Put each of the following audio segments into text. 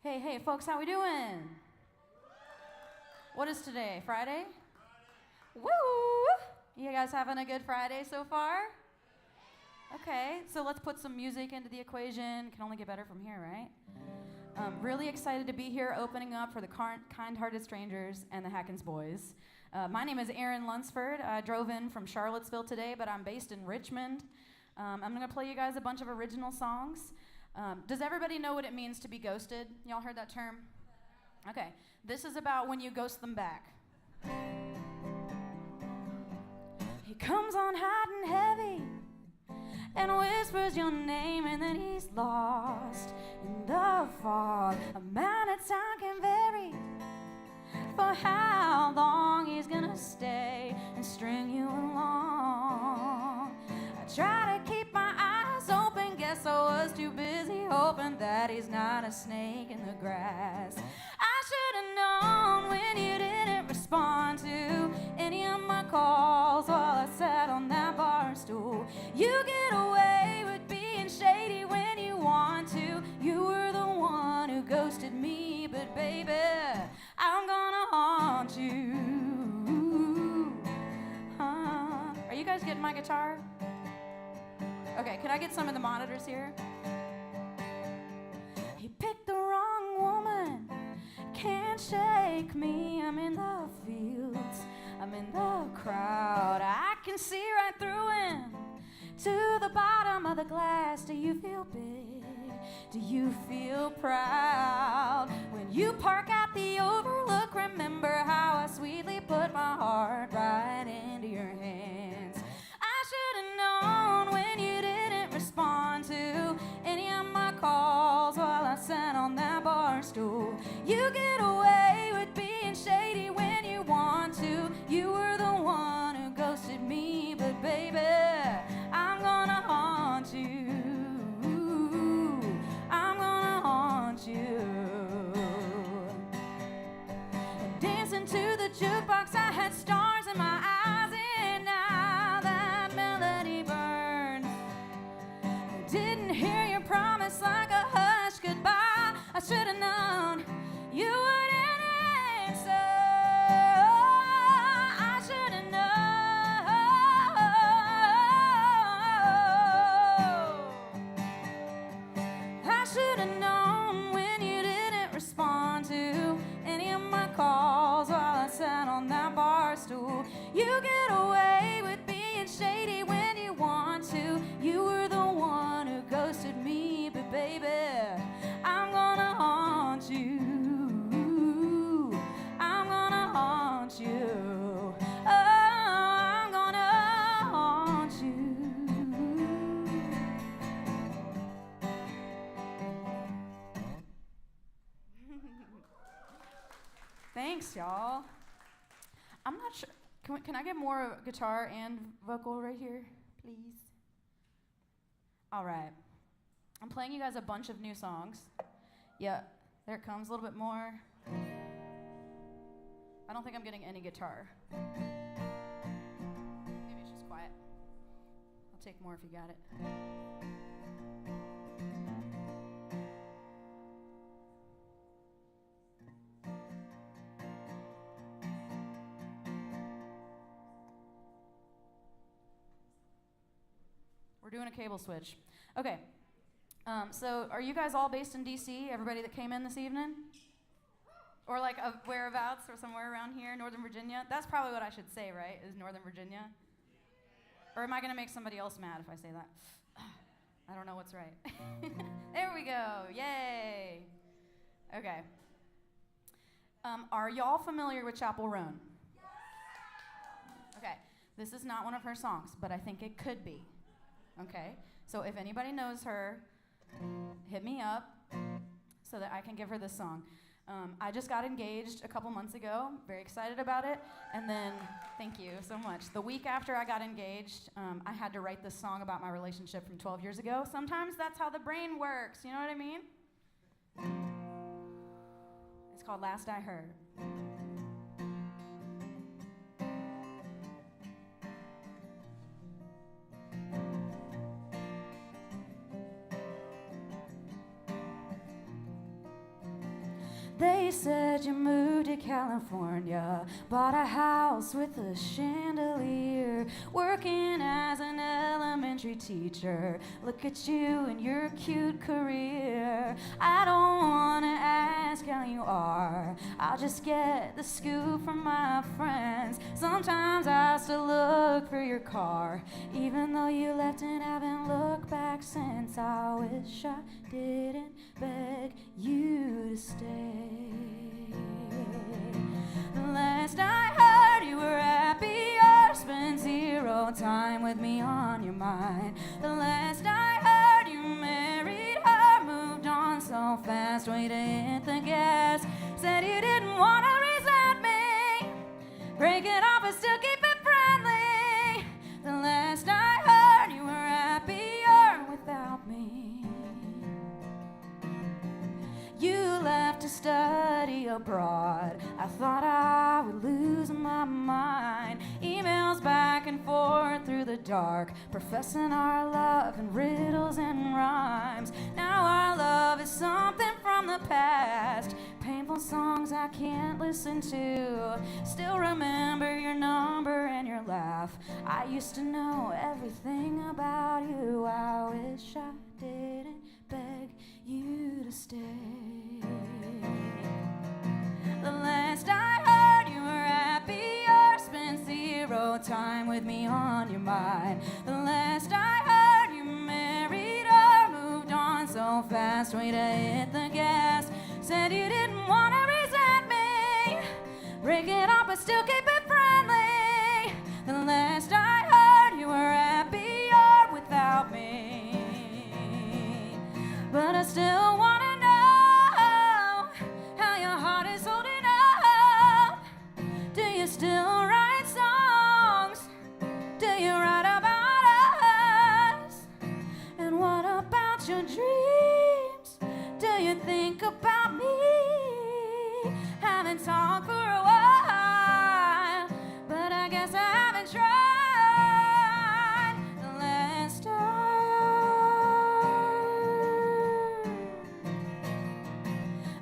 Hey, folks, how we doing? What is today? Friday? Woo! You guys having a good Friday so far? Okay, so let's put some music into the equation. Can only get better from here, right? Really excited to be here opening up for the Kind-Hearted Strangers and the Hackins Boys. My name is Erin Lundsford. I drove in from Charlottesville today, but I'm based in Richmond. I'm going to play you guys a bunch of original songs. Does everybody know what it means to be ghosted? Y'all heard that term? Okay, this is about when you ghost them back. He comes on hot and heavy and whispers your name, and then he's lost in the fog. Amount of time can vary for how long he's gonna stay and string you along. I try to keep my eyes open, guess I was too busy hoping that he's not a snake in the grass. I should have known when you didn't respond to any of my calls while I sat on that bar stool. You get away with being shady when you want to. You were the one who ghosted me, but baby, I'm gonna haunt you. Are you guys getting my guitar? Okay, can I get some of the monitors here? He picked the wrong woman, can't shake me. I'm in the fields, I'm in the crowd. I can see right through him to the bottom of the glass. Do you feel big? Do you feel proud? When you park at the overlook, remember how I sweetly put my heart right into your hands. I should have known when you didn't respond to any of my calls while I sat on that bar stool. You get away with being shady when you want to. You were the one who ghosted me, but baby, I'm gonna haunt you. I'm gonna haunt you. And dancing to the jukebox, I had stars in my eyes, and now that melody burns. I didn't hear your promise like a hush goodbye. I should have known you wouldn't answer. I should have known. I should have known when you didn't respond to any of my calls while I sat on that bar stool. You get away with being shady when you want to. You were the one who ghosted me, but baby, I'm gonna haunt you. I'm gonna haunt you. Oh, I'm gonna haunt you. Thanks, y'all. I'm not sure. Can I get more guitar and vocal right here, please? All right. I'm playing you guys a bunch of new songs. Yeah, there it comes, a little bit more. I don't think I'm getting any guitar. Maybe it's just quiet. I'll take more if you got it. We're doing a cable switch. Okay. So are you guys all based in DC? Everybody that came in this evening? Or like whereabouts or somewhere around here, Northern Virginia? That's probably what I should say, right? Is Northern Virginia? Or am I going to make somebody else mad if I say that? I don't know what's right. There we go. Yay. Okay. Are y'all familiar with Chapel Roan? Okay. This is not one of her songs, but I think it could be. Okay. So if anybody knows her, hit me up so that I can give her this song. I just got engaged a couple months ago, very excited about it, and then, thank you so much. The week after I got engaged, I had to write this song about my relationship from 12 years ago. Sometimes that's how the brain works, you know what I mean? It's called Last I Heard. They said you moved to California, bought a house with a chandelier, working as an elementary teacher. Look at you and your cute career. I don't want to ask how you are, I'll just get the scoop from my friends. Sometimes I still look for your car, even though you left and haven't looked back since. I wish I didn't beg you to stay. The last I heard, you were happier, spent zero time with me on your mind. The last I heard, you married her, moved on so fast, way to hit the gas. Said you didn't want to resent me, break it off but still keep it friendly. The last I heard, you were happier without me. You left to study abroad, I thought I would lose my mind. Emails back and forth through the dark, professing our love in riddles and rhymes. Now our love is something from the past, painful songs I can't listen to. Still remember your number and your laugh, I used to know everything about you. I wish I didn't beg you to stay. The last I heard, you were happier, spent zero time with me on your mind. The last I heard, you married her, moved on so fast, way to hit the gas. Said you didn't want to resent me, break it off but still keep it friendly. The last I heard, you were happier without me. But I still want to know how your heart is holding up. Do you still write songs? Do you write about us? And what about your dreams? Do you think about me? Haven't talked for a while, but I guess I haven't tried.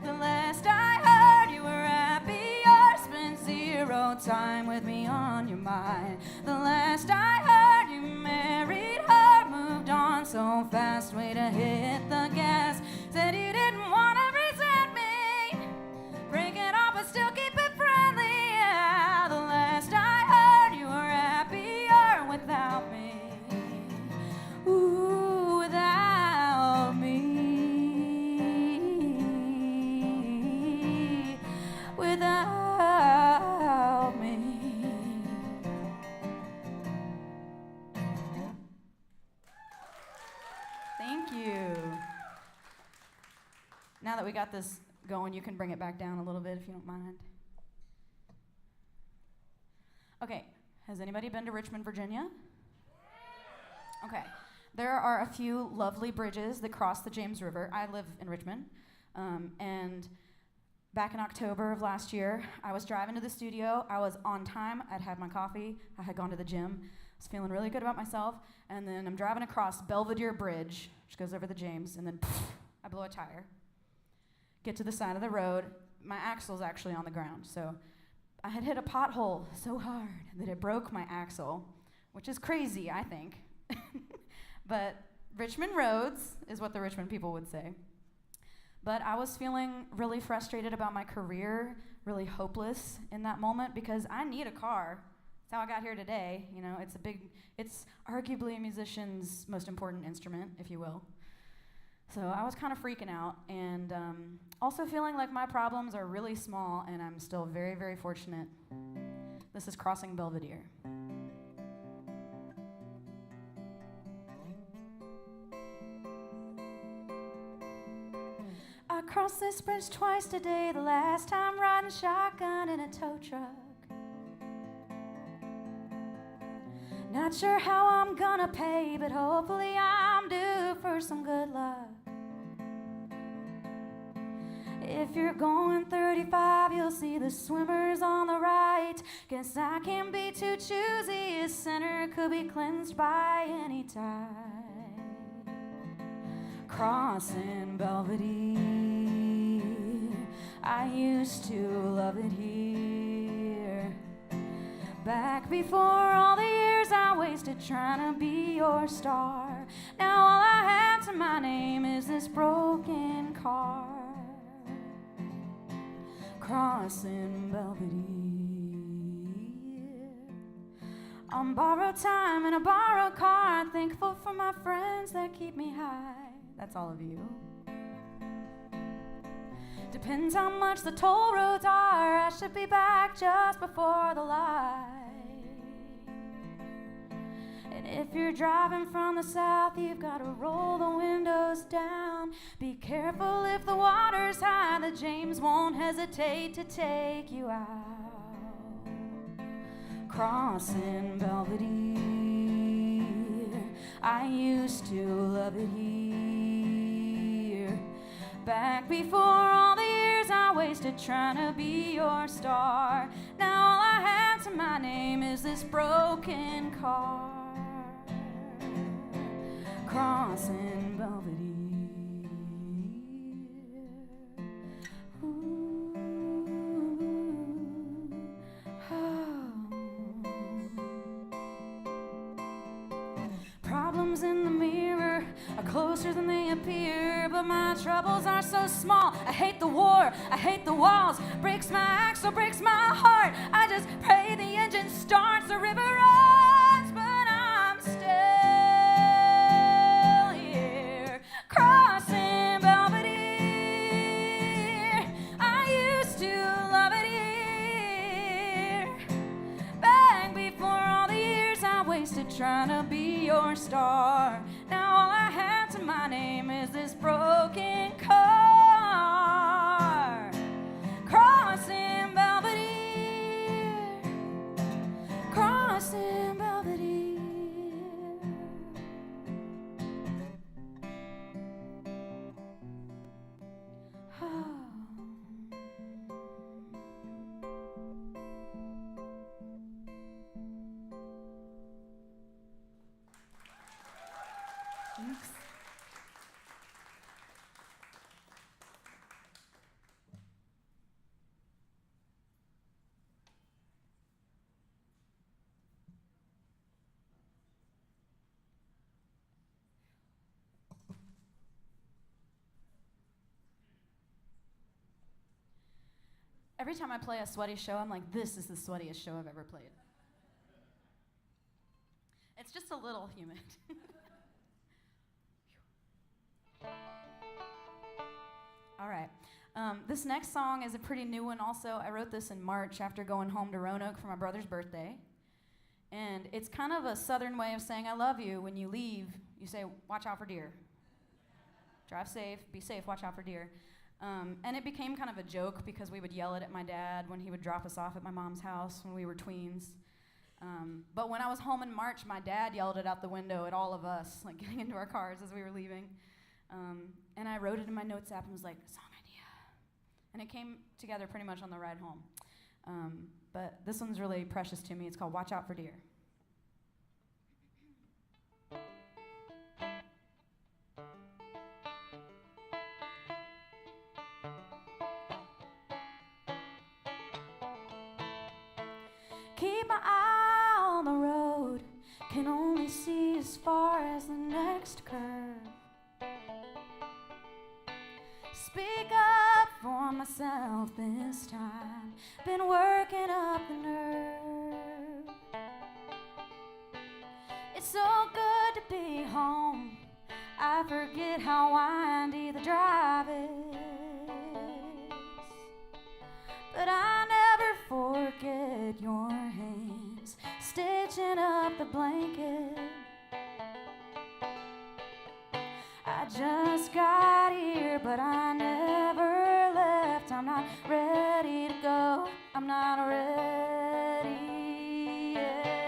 The last I heard, you were happier, spent zero time with me on your mind. The last I heard, you married her, moved on so fast, way to hit the gas. Said you didn't want to resent me, break it off but still keep it friendly. Yeah, the last I heard, you were happier without me. Ooh, without me. Without me. Thank you. Now that we got this going, you can bring it back down a little bit if you don't mind. Okay, has anybody been to Richmond, Virginia? Okay, there are a few lovely bridges that cross the James River. I live in Richmond, and back in October of last year, I was driving to the studio. I was on time. I'd had my coffee. I had gone to the gym. I was feeling really good about myself. And then I'm driving across Belvedere Bridge, which goes over the James, and then I blow a tire. Get to the side of the road. My axle's actually on the ground. So I had hit a pothole so hard that it broke my axle, which is crazy, I think. But Richmond roads is what the Richmond people would say. But I was feeling really frustrated about my career, really hopeless in that moment because I need a car. That's how I got here today. You know, it's arguably a musician's most important instrument, if you will. So I was kind of freaking out and also feeling like my problems are really small and I'm still very, very fortunate. This is Crossing Belvedere. I crossed this bridge twice today, the last time riding shotgun in a tow truck. Not sure how I'm gonna pay, but hopefully I'm due for some good luck. If you're going 35, you'll see the swimmers on the right. Guess I can't be too choosy, a sinner could be cleansed by any tide. Crossing Belvedere, I used to love it here. Back before all the years I wasted trying to be your star. Now all I have to my name is this broken car. Crossing Belvedere on borrowed time in a borrowed car. Thankful for my friends that keep me high. That's all of you. Depends how much the toll roads are. I should be back just before the light. And if you're driving from the south, you've got to roll the windows down. Be careful if the water's high, the James won't hesitate to take you out. Crossing Belvedere, I used to love it here. Back before all the years I wasted trying to be your star. Now all I have to my name is this broken car. Crossing Belvedere. Ooh, oh. Problems in the mirror are closer than they appear, but my troubles are so small. I hate the war, I hate the walls. Breaks my axle, breaks my heart. I just pray the engine starts, the river runs, but I'm still here. Crossing Belvedere, I used to love it here. Back before all the years I wasted trying to be your star. Now all I have to my name is this broken car. Crossing Belvedere, crossing Belvedere. Oh. Thanks. Every time I play a sweaty show, I'm like, this is the sweatiest show I've ever played. It's just a little humid. All right. This next song is a pretty new one also. I wrote this in March after going home to Roanoke for my brother's birthday. And it's kind of a southern way of saying I love you. When you leave, you say, watch out for deer. Drive safe, be safe, watch out for deer. And it became kind of a joke because we would yell it at my dad when he would drop us off at my mom's house when we were tweens. But when I was home in March, my dad yelled it out the window at all of us, like getting into our cars as we were leaving. And I wrote it in my notes app and was like, song idea. And it came together pretty much on the ride home. But this one's really precious to me. It's called Watch Out for Deer. Keep my eye on the road, can only see as far as the next curve. Speak up for myself this time, been working up the nerve. It's so good to be home, I forget how windy the drive is. But I never forget your hands stitching up the blanket. I just got here, but I never left. I'm not ready to go. I'm not ready yet.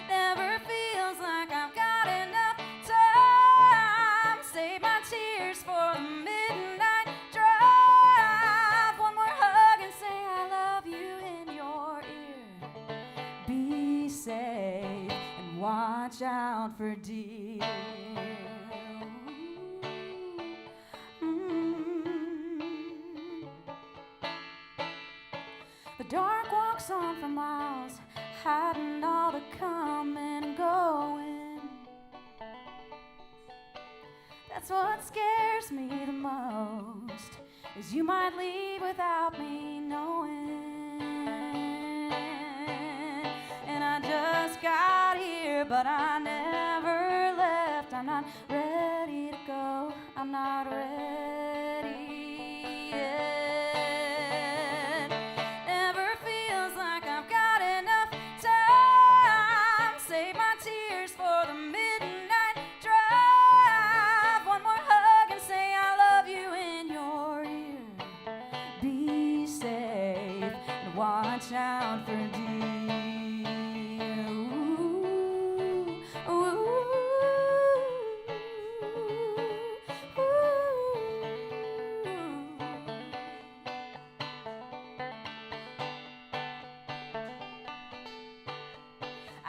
Never feels like I've got enough time. Save my tears for the midnight drive. One more hug and say I love you in your ear. Be safe and watch out for deer. for miles, hiding all the coming and going. That's what scares me the most, is you might leave without me knowing. And I just got here, but I never left. I'm not ready to go, I'm not ready yet. Never feels like I've got enough time. Save my tears for the midnight drive. One more hug and say I love you in your ear. Be safe and watch out for deer.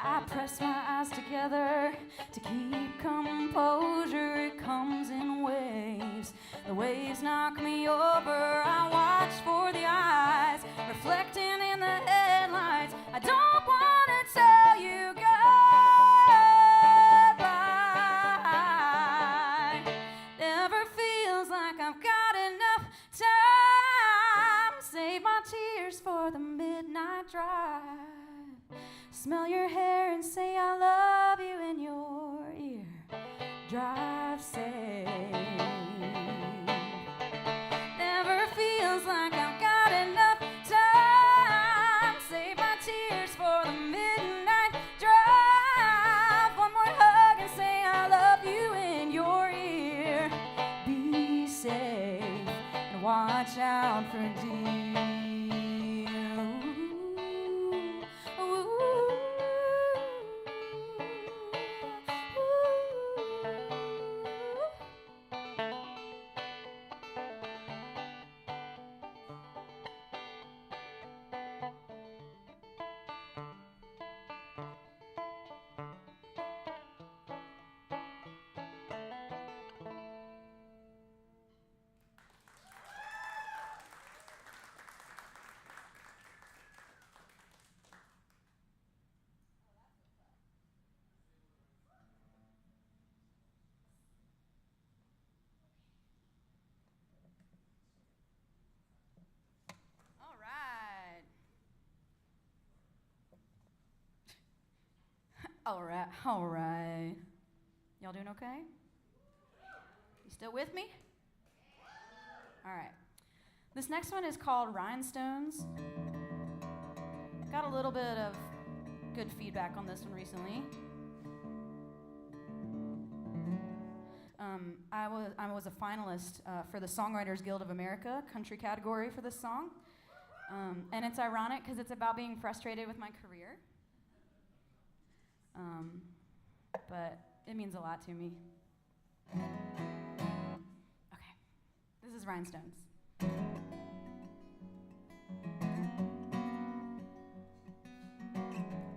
I press my eyes together to keep composure. It comes in waves. The waves knock me over. I watch for the eyes reflecting in the headlights. I don't want to tell you goodbye. Never feels like I've got enough time. Save my tears for the midnight drive. Smell your hair and say I love you in your ear. Drive safe. Never feels like I've got enough time. Save my tears for the midnight drive. One more hug and say I love you in your ear. Be safe and watch out for deer. All right. Y'all doing okay? You still with me? All right. This next one is called Rhinestones. Got a little bit of good feedback on this one recently. I was a finalist for the Songwriters Guild of America country category for this song. And it's ironic because it's about being frustrated with my career. But it means a lot to me. Okay, this is Rhinestones.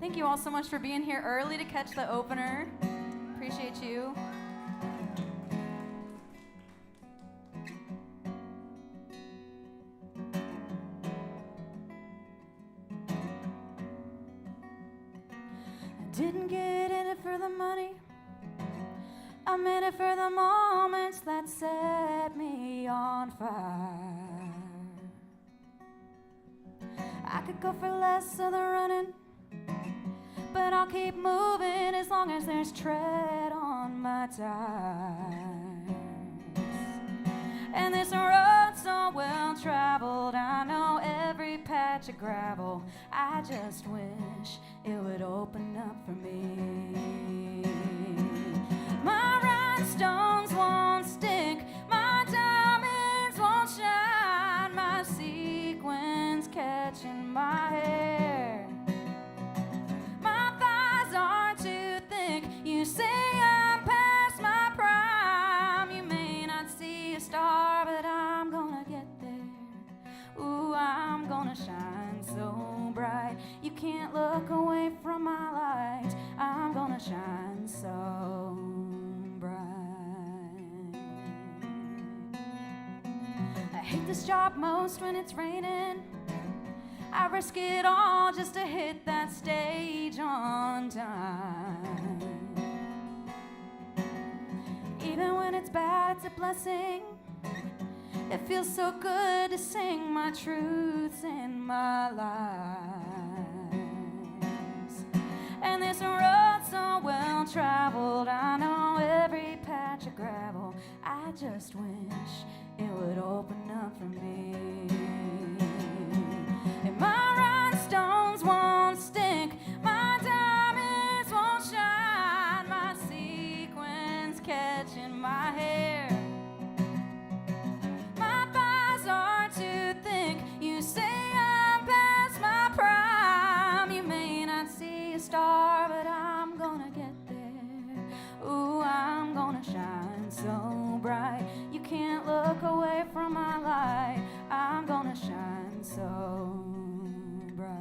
Thank you all so much for being here early to catch the opener. Appreciate you. Didn't get in it for the money, I'm in it for the moments that set me on fire. I could go for less of the running, but I'll keep moving as long as there's tread on my tires. And this road's so well traveled, I know every patch of gravel. I just wish it would open up for me. My rhinestones won't stick, my diamonds won't shine, my sequins catching my hair. My thighs aren't too thick, you say I'm past my prime. You may not see a star, but I'm gonna get there. Ooh, I'm gonna shine so bright, you can't look away from my light. I'm gonna shine so bright. I hate this job most when it's raining. I risk it all just to hit that stage on time. Even when it's bad, it's a blessing. It feels so good to sing my truths and my lies. And this road so well traveled, I know every patch of gravel. I just wish it would open up for me. And my rhinestones won't stink, my diamonds won't shine, my sequins catching my hair. My thighs are too thick, you say I'm past my prime. You may not see a star, but I'm gonna get there. Ooh, I'm gonna shine so bright, you can't look away from my light. I'm gonna shine so bright.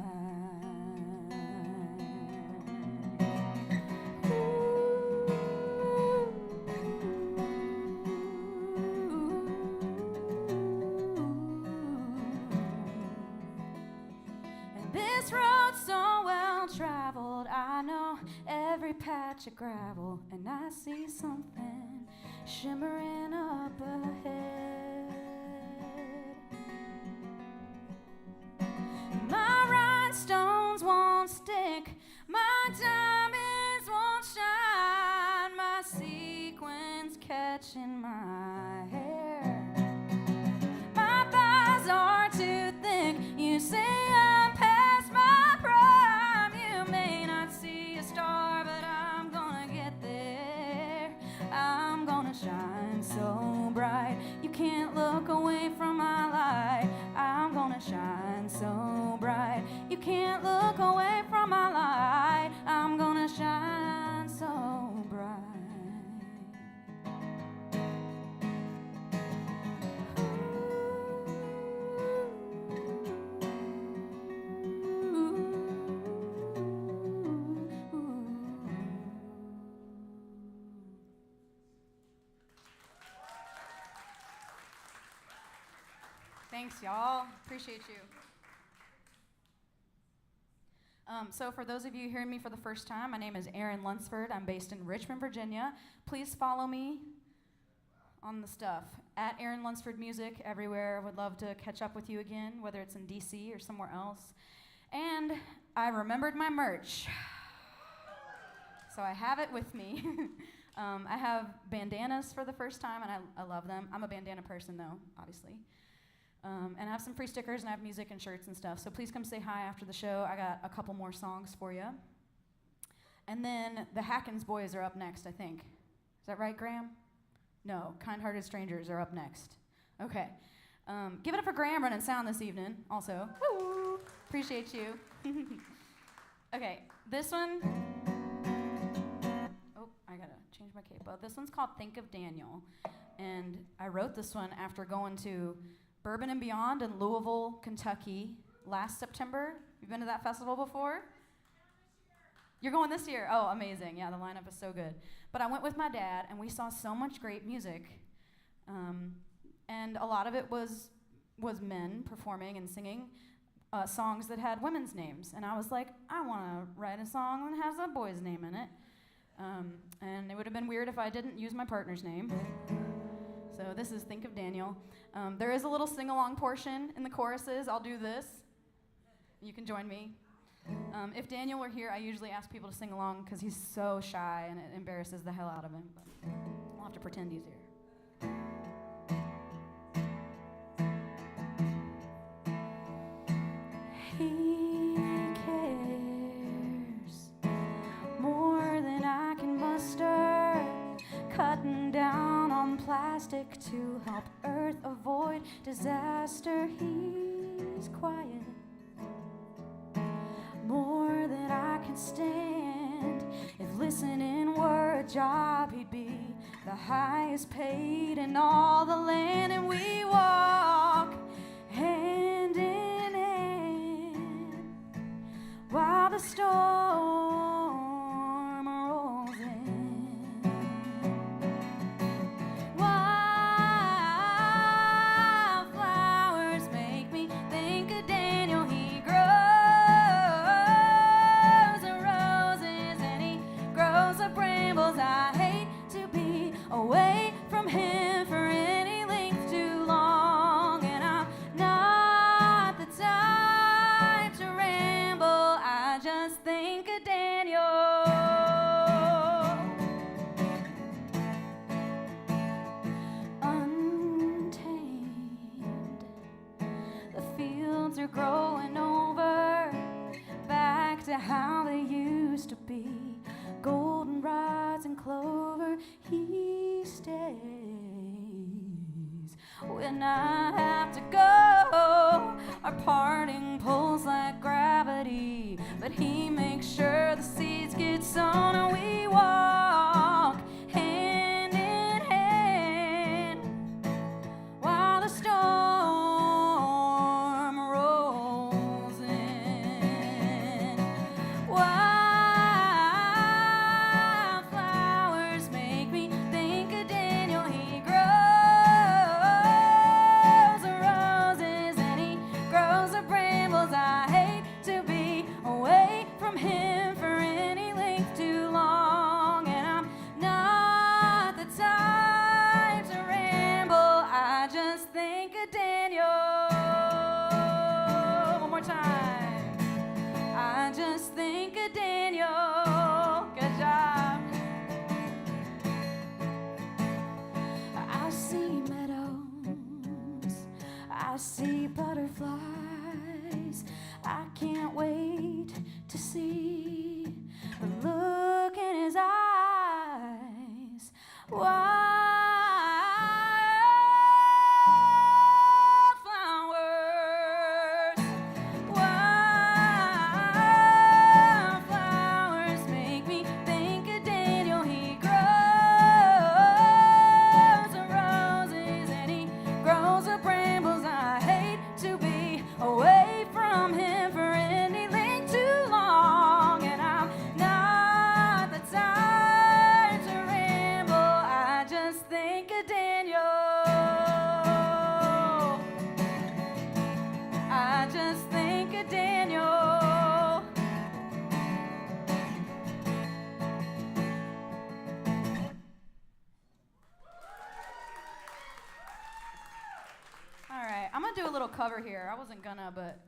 And this road's so well traveled, I know every patch of gravel, and I see something shimmering up ahead. My rhinestones won't stick, my diamonds won't shine, my sequins catching my hair. My thighs are too thick, you say I'm past my prime. You may not see a star, but I'm gonna get there. I'm gonna shine so bright, you can't look away from my light. I'm gonna shine so bright, you can't look away from my light. I'm gonna shine so bright. Thanks, y'all. Appreciate you. So for those of you hearing me for the first time, my name is Erin Lundsford. I'm based in Richmond, Virginia. Please follow me on the stuff. At Erin Lundsford Music everywhere. Would love to catch up with you again, whether it's in DC or somewhere else. And I remembered my merch. So I have it with me. I have bandanas for the first time, and I love them. I'm a bandana person, though, obviously. And I have some free stickers, and I have music and shirts and stuff. So please come say hi after the show. I got a couple more songs for you. And then the Hackins Boys are up next, I think. Is that right, Graham? No, Kind-Hearted Strangers are up next. Okay. Give it up for Graham running sound this evening, also. Woo! Appreciate you. Okay, this one. Oh, I gotta change my capo. This one's called Think of Daniel. And I wrote this one after going to Bourbon and Beyond in Louisville, Kentucky last September. You've been to that festival before? You're going this year? Oh, amazing. Yeah, the lineup is so good. But I went with my dad, and we saw so much great music. And a lot of it was men performing and singing songs that had women's names. And I was like, I want to write a song that has a boy's name in it. And it would have been weird if I didn't use my partner's name. So this is Think of Daniel. There is a little sing-along portion in the choruses. I'll do this. You can join me. If Daniel were here, I usually ask people to sing along because he's so shy and it embarrasses the hell out of him. But I'll have to pretend he's here. He cares more than I can muster, cutting down on plastic to help Earth avoid disaster. He's quiet, more than I can stand. If listening were a job, he'd be the highest paid in all the land. And we walk hand in hand while the storm rolls in. Wildflowers make me think of Daniel. He grows to how they used to be. Goldenrods and clover, he stays. When I have to go, our parting pulls like gravity, but he makes sure the seeds get sown and we walk hand in hand while the storm rolls in. Wildflowers make me think of Daniel. He grows the roses and he grows the brambles. I hate to be away from him for any length too long, and I'm not the type to ramble. I just think of Daniel. One more time. I just think of Daniel. Good job. I see meadows, I see butterflies. I can't wait to see the look in his eyes. Wildflowers, wildflowers make me think of Daniel. He grows the roses and he grows the brambles. I hate to be away from him for any length too long, and I'm not the type to ramble. I just think of Daniel. I just think of Daniel. All right, I'm gonna do a little cover here. I wasn't gonna, but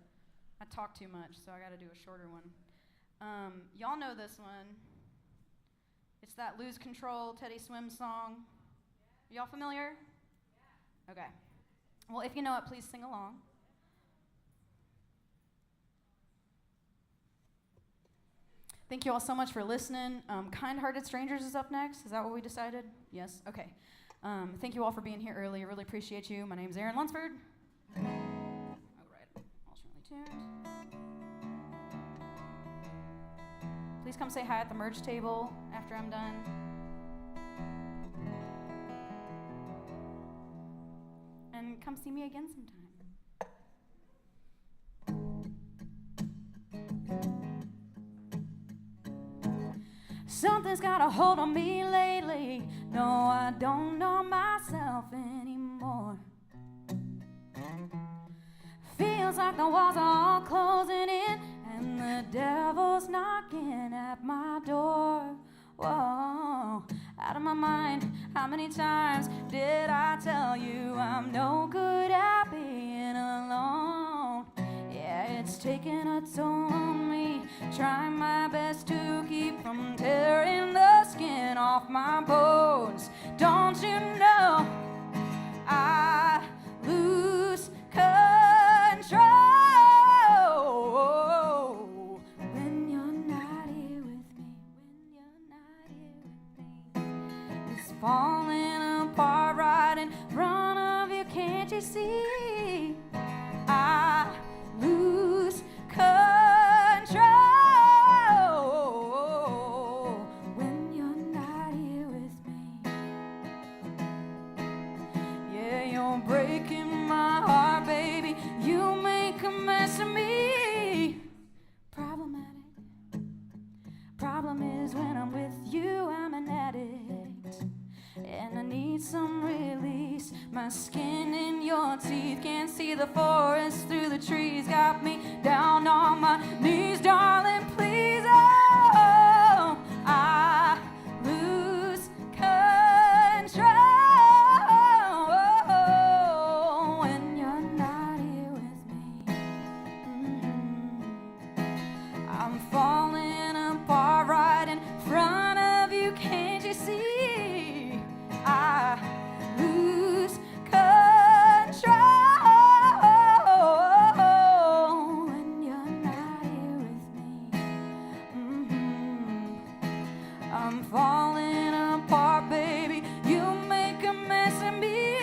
I talk too much, so I gotta do a shorter one. Y'all know this one. It's that Lose Control, Teddy Swims song. Y'all familiar? Okay. Well, if you know it, please sing along. Thank you all so much for listening. Kind-Hearted Strangers is up next. Is that what we decided? Yes? Okay. Thank you all for being here early. I really appreciate you. My name's Erin Lundsford. All right. Alternately tuned. Please come say hi at the merch table after I'm done. And come see me again sometime. Something's got a hold on me lately. No, I don't know myself anymore. Feels like the walls are all closing in and the devil's knocking at my door. Whoa, out of my mind. How many times did I tell you I'm no good at being alone? Yeah, it's taking a toll on me, trying my best to keep from tearing the skin off my bones. Don't you know I lose control when you're not here with me, when you're not here with me. It's falling apart right in front of you, can't you see? I lose control when you're not here with me. Yeah, you're breaking my heart, baby. You make a mess of me. Problematic. Problem is when I'm with you, I'm an addict. And I need some release. My skin in your teeth, can't see the forest through the trees. Got me down on my knees, darling, please. Oh, I lose control when you're not here with me. I'm falling apart right in front of you, can't you see? I lose control when you're not here with me. I'm falling apart, baby. You make a mess of me.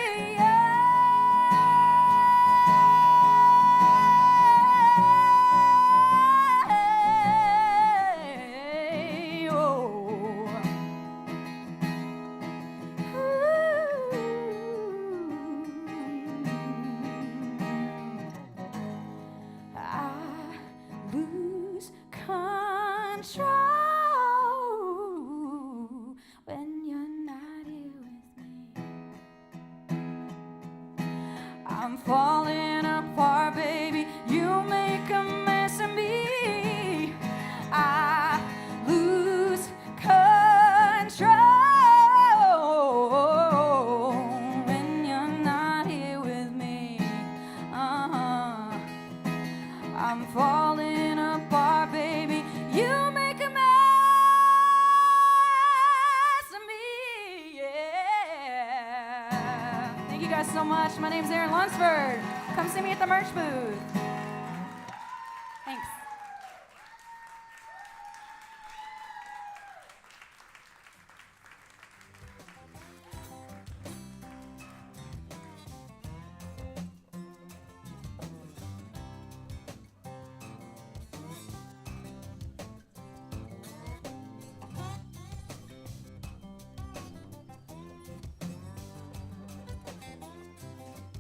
Lose control when you're not here with me. I'm falling apart, baby. You make a mess of me. I lose control when you're not here with me. I'm falling apart, baby. You make a mess of me, yeah. Thank you guys so much. My name's Erin Lundsford. Come see me at the merch booth. Thanks.